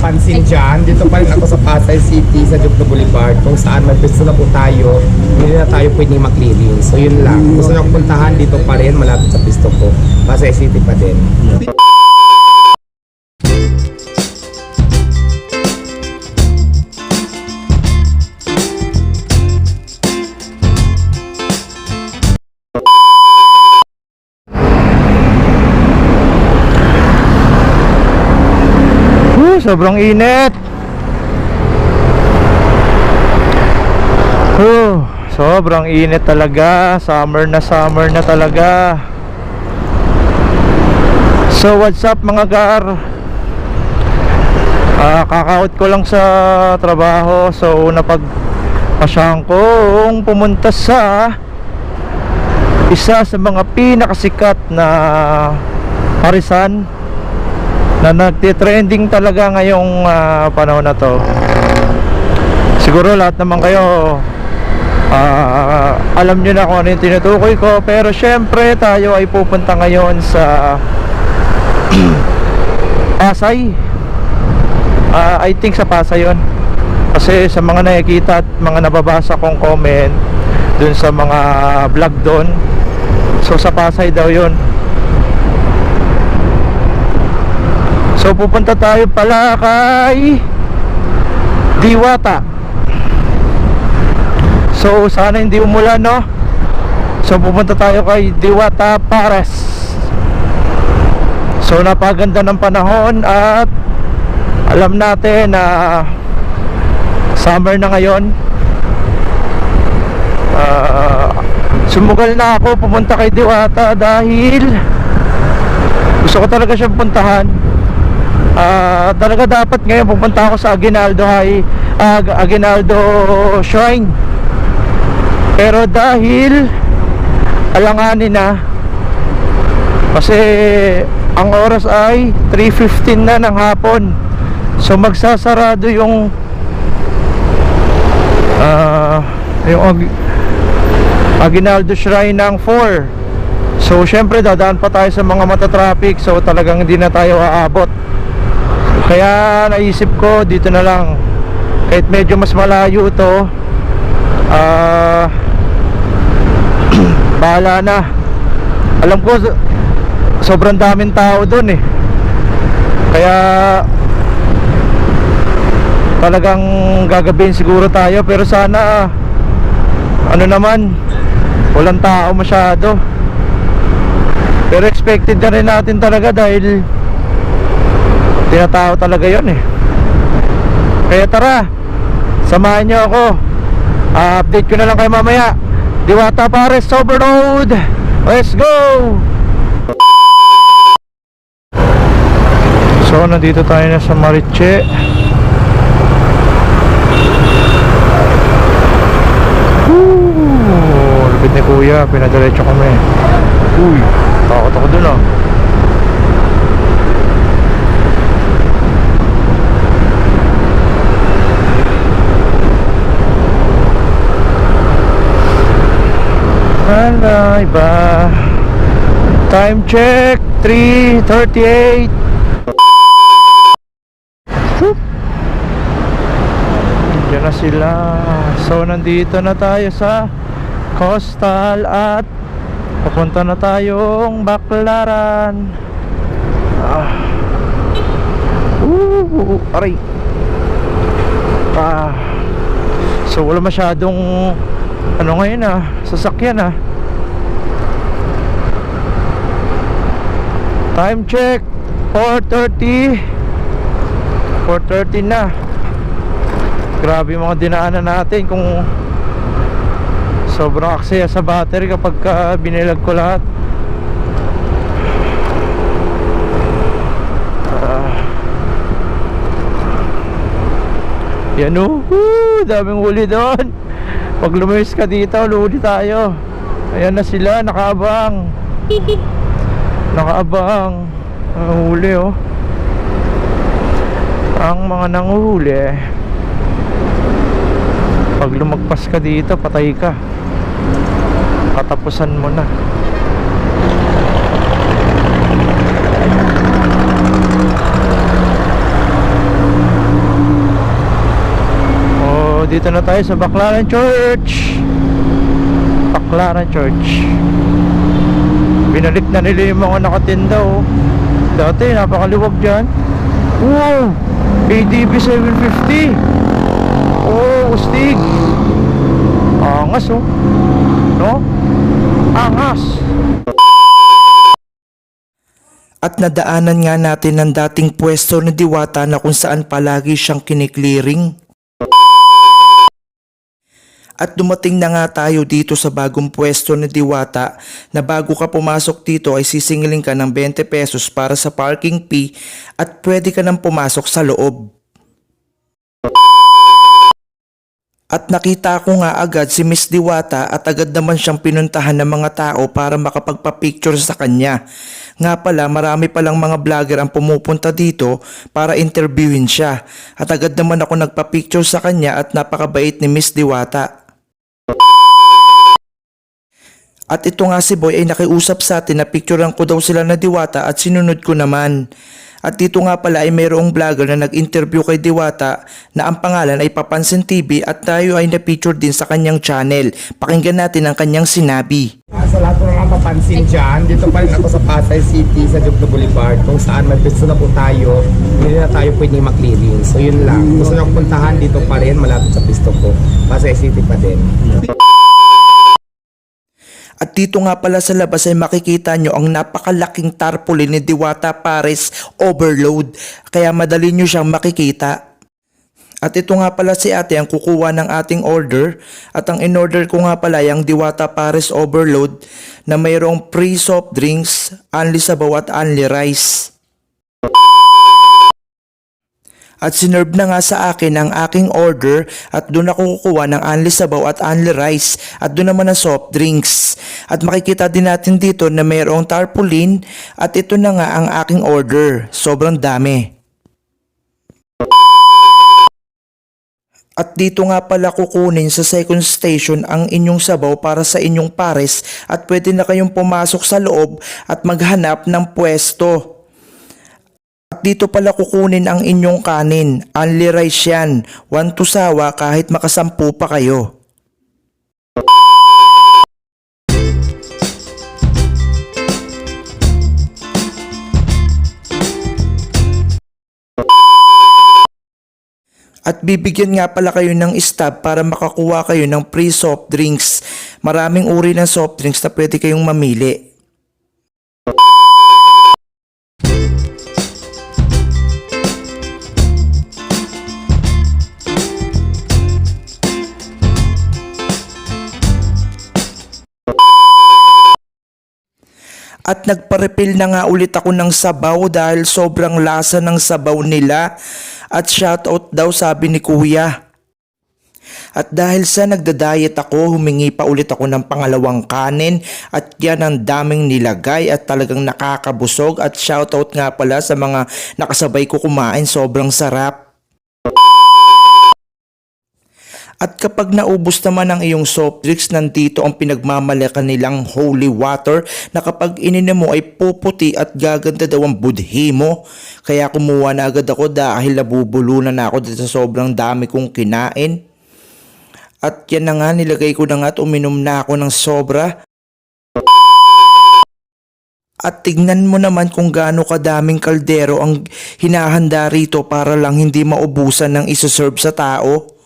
napansin dyan, dito pa rin ako sa Pasay City, sa Jokno Boulevard, kung saan may pwesto na po tayo, hindi na tayo pwedeng mag-clearing. So yun lang. Kung gusto nyo puntahan, dito pa rin, malapit sa pwesto ko. Pasay City pa din. Sobrang init. Sobrang init talaga. Summer na talaga. So what's up mga gar? Kaka-out ko lang sa trabaho. So napagpasyahan kong pumunta sa isa sa mga pinakasikat na parisan na nagtitrending talaga ngayong panahon na to. Siguro lahat naman kayo alam nyo na kung ano yung tinutukoy ko. Pero syempre tayo ay pupunta ngayon sa Pasay. I think sa Pasay yun. Kasi sa mga nakikita at mga nababasa kong comment dun sa mga vlog dun, so sa Pasay daw yun. So pupunta tayo pala kay Diwata. So sana hindi umulan, no? So pupunta tayo kay Diwata Pares. So napaganda ng panahon at alam natin na summer na ngayon. Sumugal na ako pumunta kay Diwata dahil gusto ko talaga siyang puntahan. Talaga dapat ngayon pupunta ako sa Aguinaldo Aguinaldo Shrine. Pero dahil alanganin na, kasi ang oras ay 3:15 na ng hapon. So magsasarado yung Aguinaldo Shrine ng 4. So syempre dadaan pa tayo sa mga mata-traffic. So talagang hindi na tayo aabot. Kaya naisip ko dito na lang, kahit medyo mas malayo ito, bahala na. Alam ko sobrang daming tao doon eh. Kaya talagang gagabihin siguro tayo. Pero sana ano naman, walang tao masyado. Pero expected na rin natin talaga dahil tinatao talaga yun eh. Kaya tara, samahan nyo ako. Update ko na lang kayo mamaya. Diwata Pares Overload. Let's go! So nandito tayo na sa Mariche. Lupit ni kuya, pinadiretso kami. Uy, takot ako dun ah. Alay ba? Time check 3:38. Diyan na sila. So nandito na tayo sa Coastal at papunta na tayong Baclaran. Aray. So wala masyadong ano ngayon sasakyan Time check 4:30 na. Grabe yung mga dinaanan natin. Kung sobrang aksaya sa battery kapag binilag ko lahat. Yan daming huli doon. Pag lumayos ka dito, huli tayo. Ayan na sila, nakaabang. Nakaabang. Huli ang mga nanguhuli. Pag lumagpas ka dito, patay ka. Katapusan mo na. dito na tayo sa Baclaran Church. Baclaran Church. Binalik na nila yung mga nakatinda oh. Dati napakaliwag dyan. Wow, ADB 750. Oh, ustig. Angas oh. No? Angas. At nadaanan nga natin ang dating pwesto ni Diwata na kung saan palagi siyang kiniklearing. At dumating na nga tayo dito sa bagong pwesto ni Diwata na bago ka pumasok dito ay sisingilin ka ng 20 pesos para sa parking fee at pwede ka nang pumasok sa loob. At nakita ko nga agad si Miss Diwata at agad naman siyang pinuntahan ng mga tao para makapagpa-picture sa kanya. Nga pala marami palang mga vlogger ang pumupunta dito para interviewin siya. At agad naman ako nagpa-picture sa kanya at napakabait ni Miss Diwata. At ito nga si Boy ay nakiusap sa atin na picturean ko daw sila na Diwata at sinunod ko naman. At dito nga pala ay mayroong vlogger na nag-interview kay Diwata na ang pangalan ay Papansin TV at tayo ay na-feature din sa kanyang channel. Pakinggan natin ang kanyang sinabi. Sa lahat ng mga papansin dyan, dito pa rin ako sa Pasay City, sa Jokno Boulevard, kung saan may pwesto na po tayo, hindi na tayo pwedeng maklearing. So yun lang, gusto nyo puntahan dito pa rin, malapit sa pwesto ko. Pasay City pa din. At dito nga pala sa labas ay makikita nyo ang napakalaking tarpaulin ni Diwata Pares Overload. Kaya madali nyo siyang makikita. At ito nga pala si ate ang kukuha ng ating order. At ang in-order ko nga pala yung Diwata Pares Overload na mayroong free soft drinks, only sabaw at only rice. At sinerve na nga sa akin ang aking order at doon ako kukuha ng only sabaw at only rice at doon naman ang soft drinks. At makikita din natin dito na mayroong tarpaulin at ito na nga ang aking order. Sobrang dami. At dito nga pala kukunin sa second station ang inyong sabaw para sa inyong pares at pwede na kayong pumasok sa loob at maghanap ng pwesto. At dito pala kukunin ang inyong kanin. Only rice yan. 1 to sawa kahit makasampu pa kayo. At bibigyan nga pala kayo ng stub para makakuha kayo ng free soft drinks. Maraming uri ng soft drinks na pwede kayong mamili. At nagpa-refill na nga ulit ako ng sabaw dahil sobrang lasa ng sabaw nila. At shoutout daw sabi ni Kuya. At dahil sa nagda-diet ako, humingi pa ulit ako ng pangalawang kanin. At yan ang daming nilagay at talagang nakakabusog. At shoutout nga pala sa mga nakasabay ko kumain, sobrang sarap. At kapag naubos naman ang iyong soft drinks, nandito ang pinagmamalaki nilang holy water na kapag ininom mo ay puputi at gaganda daw ang budhi mo. Kaya kumuha na agad ako dahil nabubulunan na ako dito sa sobrang dami kong kinain. At yan na nga, nilagay ko na nga at uminom na ako ng sobra. At tignan mo naman kung gaano kadaming kaldero ang hinahanda rito para lang hindi maubusan ng isa-serve sa tao.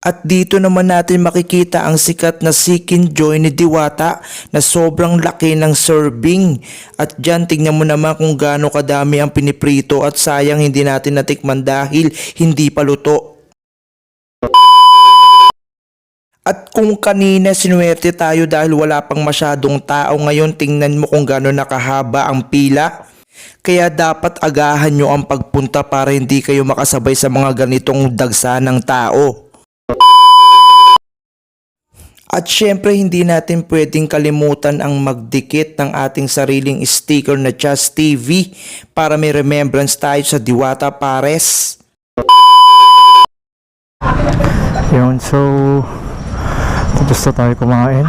At dito naman natin makikita ang sikat na Chicken Joy ni Diwata na sobrang laki ng serving. At dyan tingnan mo naman kung gaano kadami ang piniprito at sayang hindi natin natikman dahil hindi pa luto. At kung kanina sinuwerte tayo dahil wala pang masyadong tao, ngayon tingnan mo kung gaano nakahaba ang pila. Kaya dapat agahan nyo ang pagpunta para hindi kayo makasabay sa mga ganitong dagsa ng tao. At syempre hindi natin pwedeng kalimutan ang magdikit ng ating sariling sticker na Just TV para may remembrance tayo sa Diwata Pares. Yun, so tapos na tayo kumain.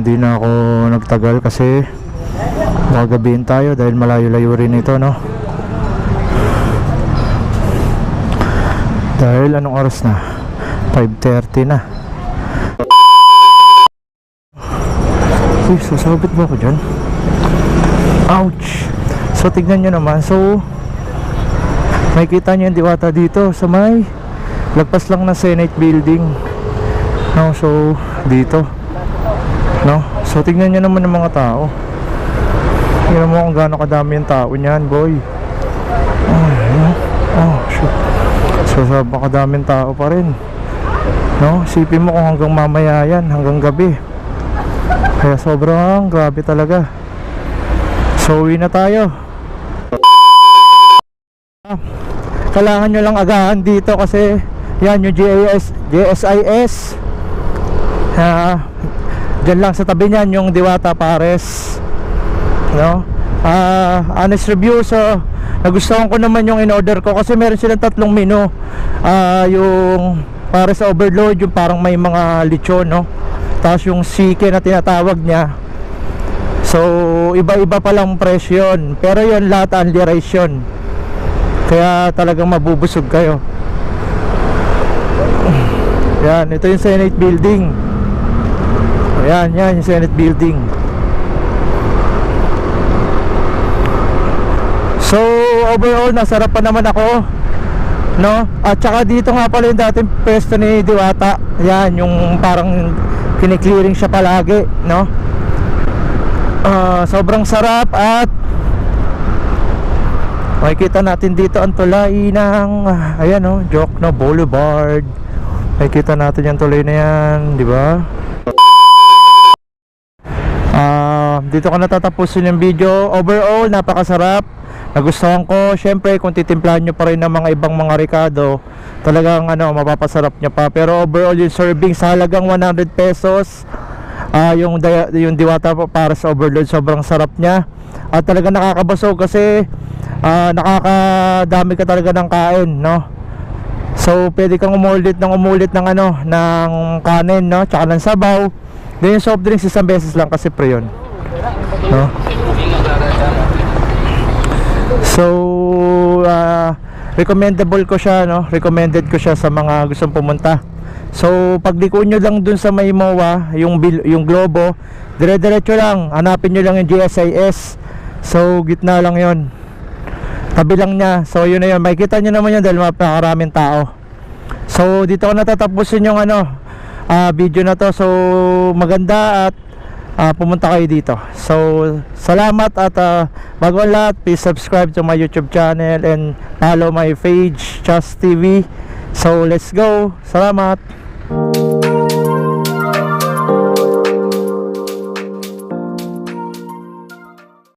Hindi na ako nagtagal kasi gagabihin tayo dahil malayo-layo rin ito, no? Dahil anong oras na? 5:30 na. Uy, sasabit ba ako dyan? Ouch! So tignan nyo naman. So makikita nyo yung Diwata dito sa may lagpas lang ng Senate building, no? So dito, no? So tignan nyo naman yung mga tao. Tignan mo kung gaano kadami yung tao niyan, boy. Oh, shoot. So kadaming tao pa rin, no? Isipin mo kung hanggang mamaya yan, hanggang gabi. Kaya sobrang grabe talaga. So uwi na tayo. Kailangan nyo lang agahan dito kasi yan yung GSIS. Dyan lang sa tabi niyan yung Diwata Pares, no? Honest review. So nagustuhan ko naman yung in-order ko kasi meron silang tatlong menu. Yung Pares Overload, yung parang may mga lechon, no? Tapos yung sike na tinatawag niya. So iba-iba pa lang presyo yun. Pero yun lahat only rice yun. Kaya talagang mabubusog kayo. Yan, ito yung Senate building. Ayan, yan yung Senate building. So overall nasarap pa naman ako, no? At saka dito nga pala yung dating pwesto ni Diwata. Yan, yung parang kiniklearing siya palagi, no? Sobrang sarap. At makikita natin dito ang tulay ng ayan, no, Jokno Boulevard. Makikita natin yung tulay na yan, di ba? Dito ko natatapusin yung video. Overall napakasarap, nagustuhan ko. Syempre kung titimplahan nyo pa rin ng mga ibang mga Ricardo, talagang ano, mapapasarap nyo pa. Pero overall yung serving sa halagang 100 pesos, yung Diwata para sa Overload, sobrang sarap niya. At talagang nakakabusog kasi nakakadami ka talaga ng kain, no? So pwede kang umulit ng ano, ng kanin, no? Tsaka ng sabaw. Then yung soft drinks isang beses lang kasi pre yun, no? So recommendable ko siya, no? Recommended ko siya sa mga gustong pumunta. So pagliko nyo lang dun sa may MOA, yung Globo, dire-diretso lang, hanapin nyo lang yung GSIS. So gitna lang yon, tabi lang niya. So yun na yun, makikita nyo naman yun dahil mapakaraming tao. So dito ko natatapusin yung ano, video na to. So maganda at pumunta kayo dito. So salamat. At bago ang lahat, please subscribe to my YouTube channel and follow my page, Just TV. So let's go. Salamat.